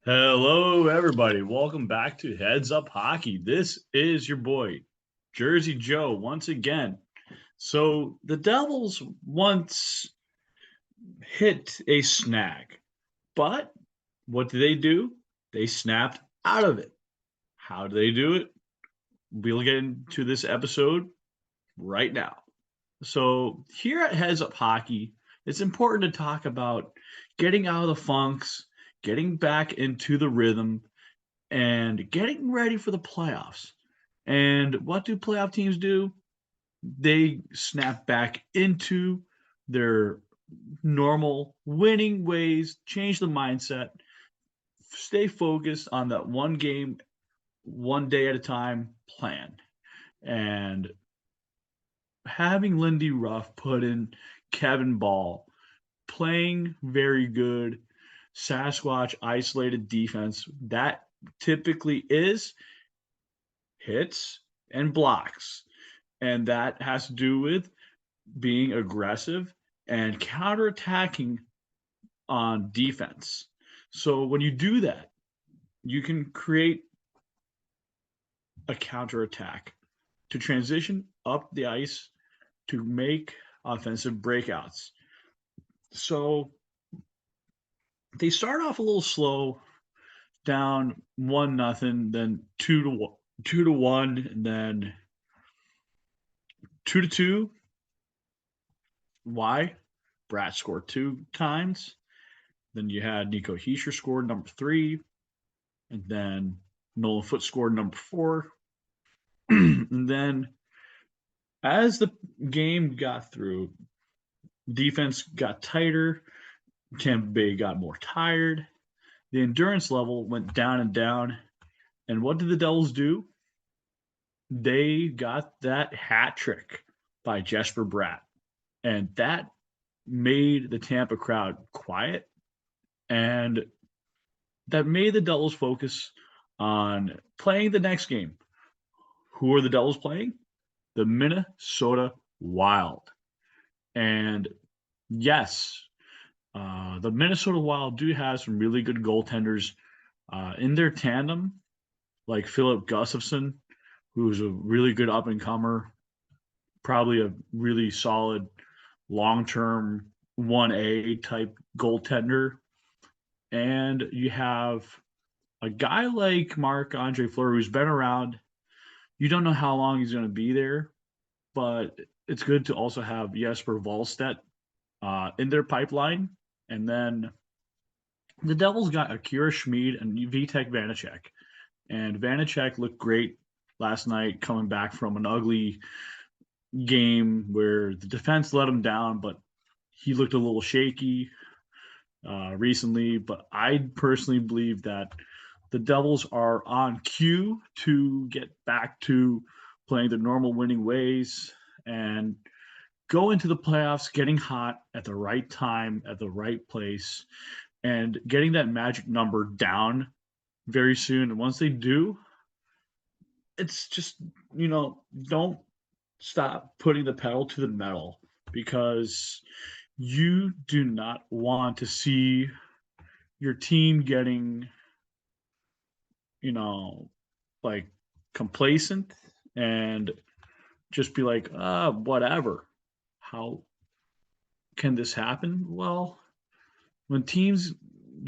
Hello, everybody. Welcome back to Heads Up Hockey. This is your boy, Jersey Joe, once again. So, the Devils once hit a snag, but what do? They snapped out of it. How do they do it? We'll get into this episode right now. So, here at Heads Up Hockey, it's important to talk about getting out of the funks, getting back into the rhythm, and getting ready for the playoffs. And what do playoff teams do? They snap back into their normal winning ways, change the mindset, stay focused on that one game, one day at a time plan. And having Lindy Ruff put in Kevin Ball, playing very good Sasquatch isolated defense, that typically is hits and blocks. And that has to do with being aggressive and counterattacking on defense. So when you do that, you can create a counterattack to transition up the ice to make offensive breakouts. So they start off a little slow, down 1-0, then 2-1, and then 2-2. Why? Brat scored 2 times. Then you had Nico Hischier scored number 3, and then Nolan Foote scored number 4. And then as the game got through, defense got tighter. Tampa Bay got more tired. The endurance level went down and down. And what did the Devils do? They got that hat trick by Jesper Bratt. And that made the Tampa crowd quiet. And that made the Devils focus on playing the next game. Who are the Devils playing? The Minnesota Wild. And yes, the Minnesota Wild do have some really good goaltenders in their tandem, like Philip Gustafsson, who's a really good up and comer, probably a really solid long term 1A type goaltender. And you have a guy like Marc Andre Fleury who's been around. You don't know how long he's going to be there, but it's good to also have Jesper Wallstedt in their pipeline. And then the Devils got Akira Schmid and Vitek Vanacek. And Vanacek looked great last night coming back from an ugly game where the defense let him down, but he looked a little shaky recently. But I personally believe that the Devils are on cue to get back to playing the normal winning ways and go into the playoffs getting hot at the right time, at the right place, and getting that magic number down very soon. And once they do, it's just, don't stop putting the pedal to the metal because you do not want to see your team getting, like complacent and just be like, whatever. How can this happen? Well, when teams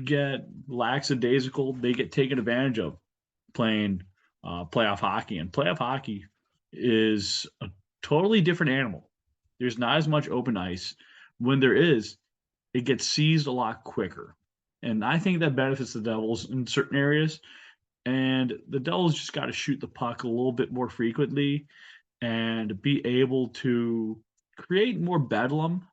get lackadaisical, they get taken advantage of playing playoff hockey. And playoff hockey is a totally different animal. There's not as much open ice. When there is, it gets seized a lot quicker. And I think that benefits the Devils in certain areas. And the Devils just got to shoot the puck a little bit more frequently and be able to create more bedlam.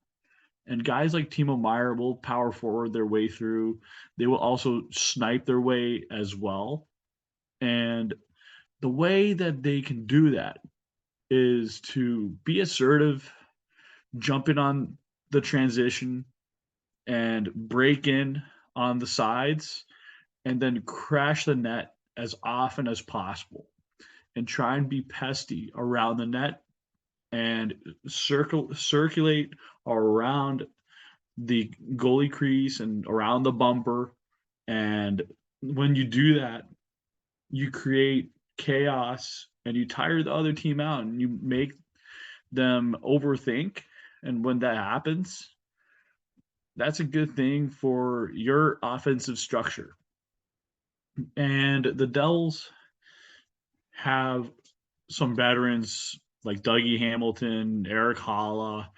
And guys like Timo Meyer will power forward their way through. They will also snipe their way as well. And the way that they can do that is to be assertive, jump in on the transition, and break in on the sides, and then crash the net as often as possible. And try and be pesty around the net and circulate around the goalie crease and around the bumper and when you do that, you create chaos and you tire the other team out and you make them overthink. And when that happens, that's a good thing for your offensive structure. And the Devils have some veterans like Dougie Hamilton, Eric Holla.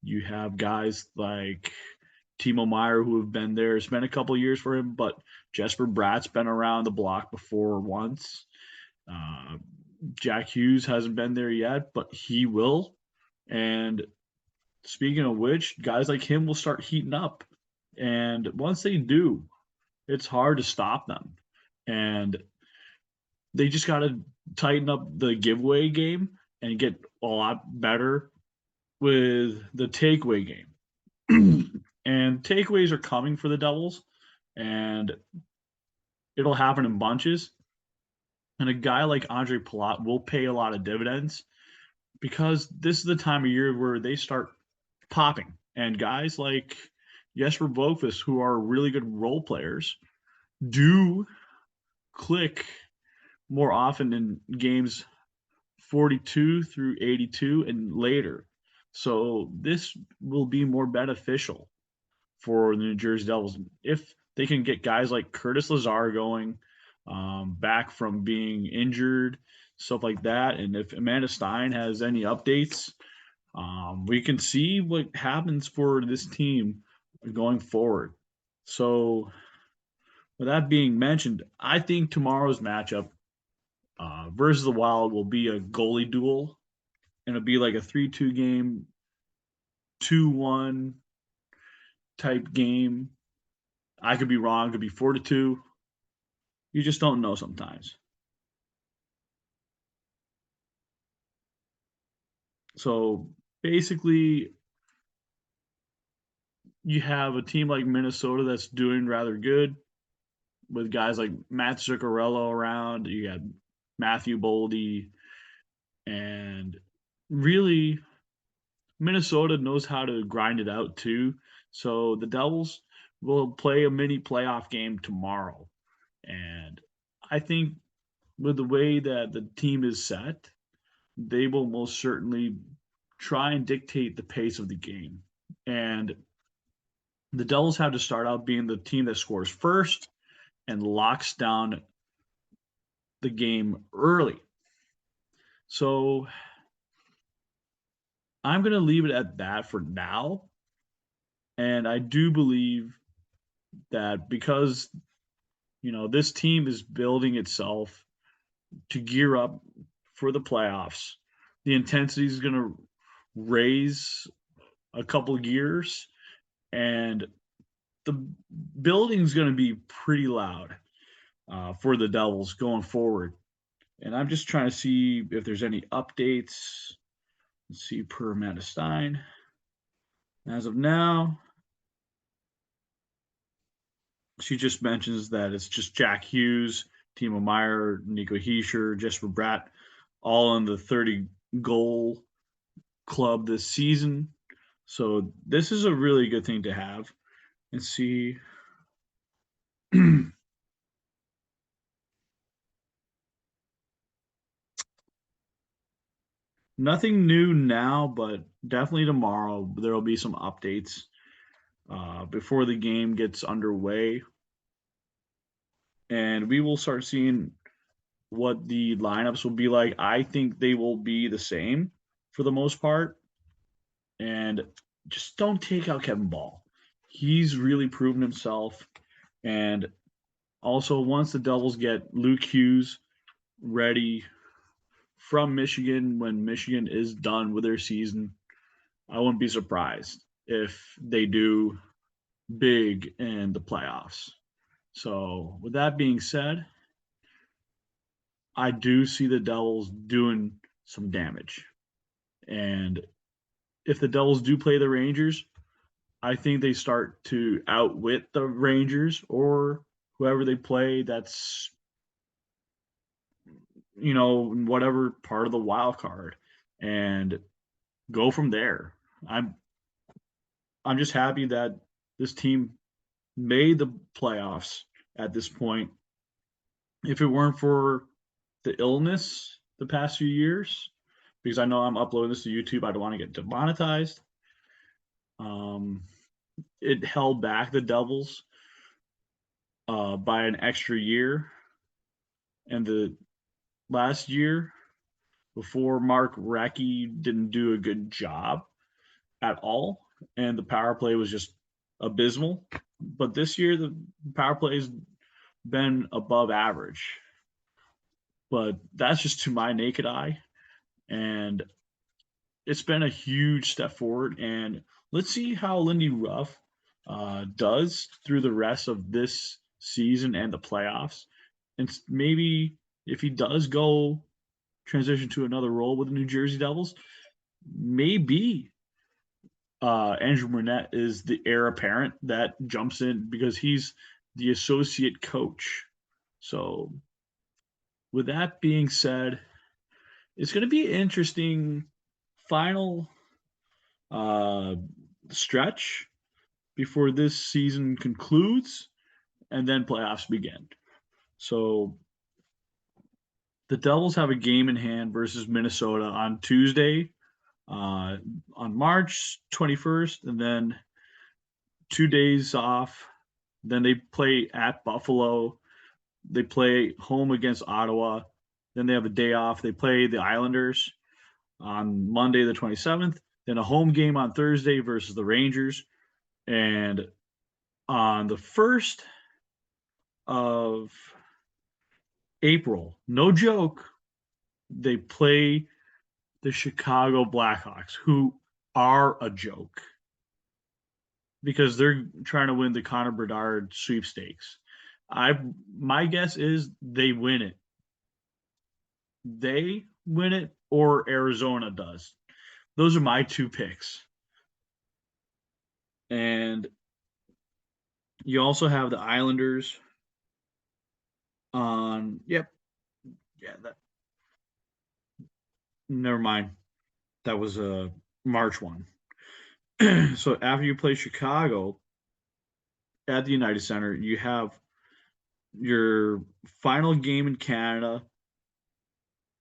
You have guys like Timo Meyer who have been there. It's been a couple years for him, but Jesper Bratt's been around the block before once. Uh, Jack Hughes hasn't been there yet, but he will. And speaking of which, guys like him will start heating up. And once they do, it's hard to stop them. And they just got to tighten up the giveaway game and get a lot better with the takeaway game. And takeaways are coming for the Devils, and it'll happen in bunches. And a guy like Andre Palat will pay a lot of dividends because this is the time of year where they start popping. And guys like Jesper Boqvist, who are really good role players, do click more often in games 42 through 82 and later. So this will be more beneficial for the New Jersey Devils if they can get guys like Curtis Lazar going back from being injured, stuff like that. And if Amanda Stein has any updates, we can see what happens for this team going forward. So, with that being mentioned, I think tomorrow's matchup versus the Wild will be a goalie duel, and it'll be like a 3-2 game, 2-1 type game. I could be wrong. It could be 4-2. You just don't know sometimes. So basically, you have a team like Minnesota that's doing rather good with guys like Matt Zuccarello around. You got Matthew Boldy, and really, Minnesota knows how to grind it out too. So the Devils will play a mini playoff game tomorrow. And I think with the way that the team is set, they will most certainly try and dictate the pace of the game. And the Devils have to start out being the team that scores first and locks down the game early. So I'm going to leave it at that for now. And I do believe that because, this team is building itself to gear up for the playoffs, the intensity is going to raise a couple gears and the building's going to be pretty loud for the Devils going forward. And I'm just trying to see if there's any updates. Let's see, per Amanda Stein. As of now, she just mentions that it's just Jack Hughes, Timo Meyer, Nico Hischier, Jesper Bratt, all in the 30 goal club this season. So this is a really good thing to have. And see. Nothing new now, but definitely tomorrow there will be some updates before the game gets underway. And we will start seeing what the lineups will be like. I think they will be the same for the most part. And just don't take out Kevin Ball. He's really proven himself. And also, once the Devils get Luke Hughes ready from Michigan, when Michigan is done with their season, I wouldn't be surprised if they do big in the playoffs. So, with that being said, I do see the Devils doing some damage. And if the Devils do play the Rangers, I think they start to outwit the Rangers or whoever they play that's, in whatever part of the wild card and go from there. I'm just happy that this team made the playoffs at this point If it weren't for the illness the past few years, because I know I'm uploading this to YouTube, I don't want to get demonetized. Um, it held back the Devils by an extra year, and the last year before Mark Recchi didn't do a good job at all, and the power play was just abysmal. But this year, the power play has been above average. But that's just to my naked eye, and it's been a huge step forward. And let's see how Lindy Ruff does through the rest of this season and the playoffs. And maybe if he does go transition to another role with the New Jersey Devils, maybe Andrew Burnett is the heir apparent that jumps in because he's the associate coach. So, with that being said, it's going to be an interesting final uh, stretch before this season concludes and then playoffs begin. So, the Devils have a game in hand versus Minnesota on Tuesday, on March 21st, and then 2 days off. Then they play at Buffalo. They play home against Ottawa. Then they have a day off. They play the Islanders on Monday, the 27th. Then a home game on Thursday versus the Rangers. And on the 1st of April, no joke, they play the Chicago Blackhawks, who are a joke because they're trying to win the Connor Bedard sweepstakes. I My guess is they win it. They win it or Arizona does. Those are my two picks. And you also have the Islanders on yeah, that never mind. That was a March one. So after you play Chicago at the United Center, you have your final game in Canada,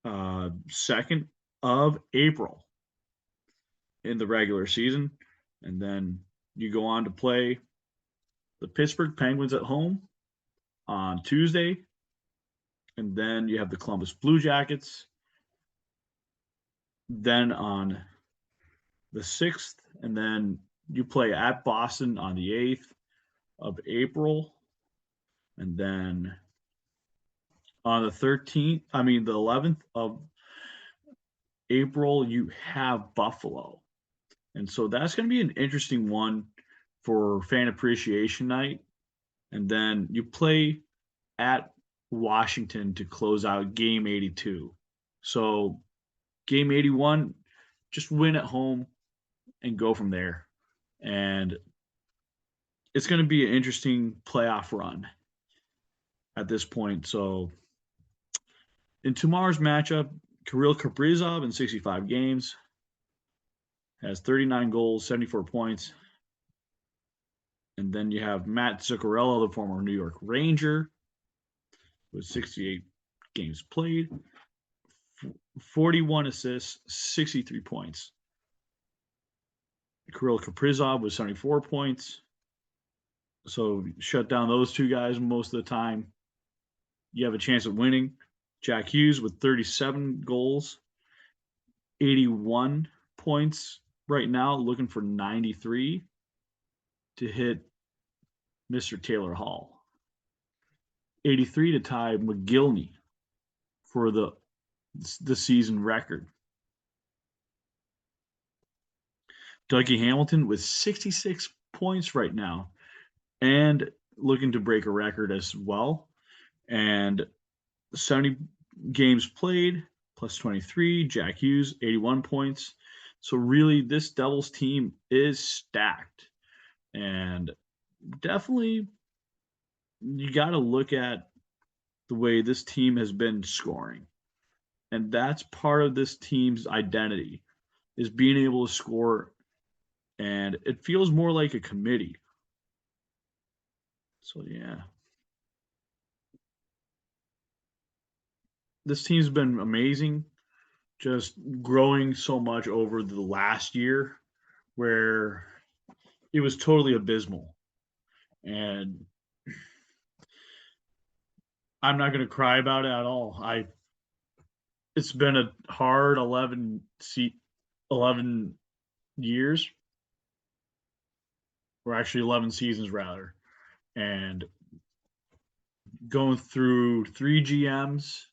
2nd of April in the regular season, and then you go on to play the Pittsburgh Penguins at home on Tuesday, and then you have the Columbus Blue Jackets. Then on the 6th, and then you play at Boston on the 8th of April, and then on the 13th, the 11th of April, you have Buffalo. And so that's going to be an interesting one for fan appreciation night. And then you play at Washington to close out game 82. So game 81, just win at home and go from there. And it's going to be an interesting playoff run at this point. So in tomorrow's matchup, Kirill Kaprizov in 65 games has 39 goals, 74 points. And then you have Matt Zuccarello, the former New York Ranger, with 68 games played, 41 assists, 63 points. Kirill Kaprizov with 74 points. So shut down those two guys most of the time. You have a chance at winning. Jack Hughes with 37 goals, 81 points right now, looking for 93 to hit Mr. Taylor Hall. 83 to tie McGillney for the season record. Dougie Hamilton with 66 points right now and looking to break a record as well. And 70 games played plus 23. Jack Hughes, 81 points. So really, this Devils team is stacked. And definitely, you got to look at the way this team has been scoring. And that's part of this team's identity, is being able to score. And it feels more like a committee. So, yeah. this team's been amazing, just growing so much over the last year where it was totally abysmal. And I'm not going to cry about it at all. It's been a hard 11 years, or actually 11 seasons rather, and going through 3 GMs.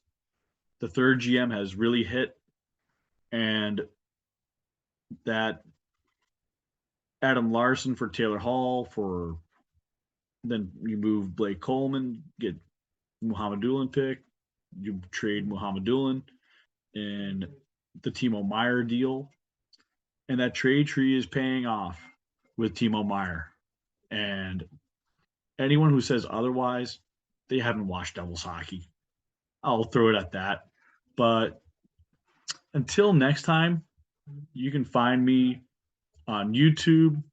The third GM has really hit, and that Adam Larson for Taylor Hall, for then you move Blake Coleman, get Muhammad Doolin pick, you trade Muhammad Doolin, and the Timo Meyer deal, and that trade tree is paying off with Timo Meyer. And anyone who says otherwise, they haven't watched Devils hockey. I'll throw it at that. But until next time, you can find me on YouTube.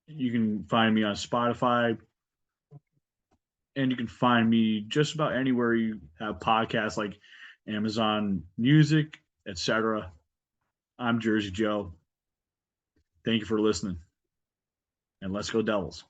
You can find me on Spotify. And you can find me just about anywhere you have podcasts like Amazon Music, etc. I'm Jersey Joe. Thank you for listening. And let's go Devils.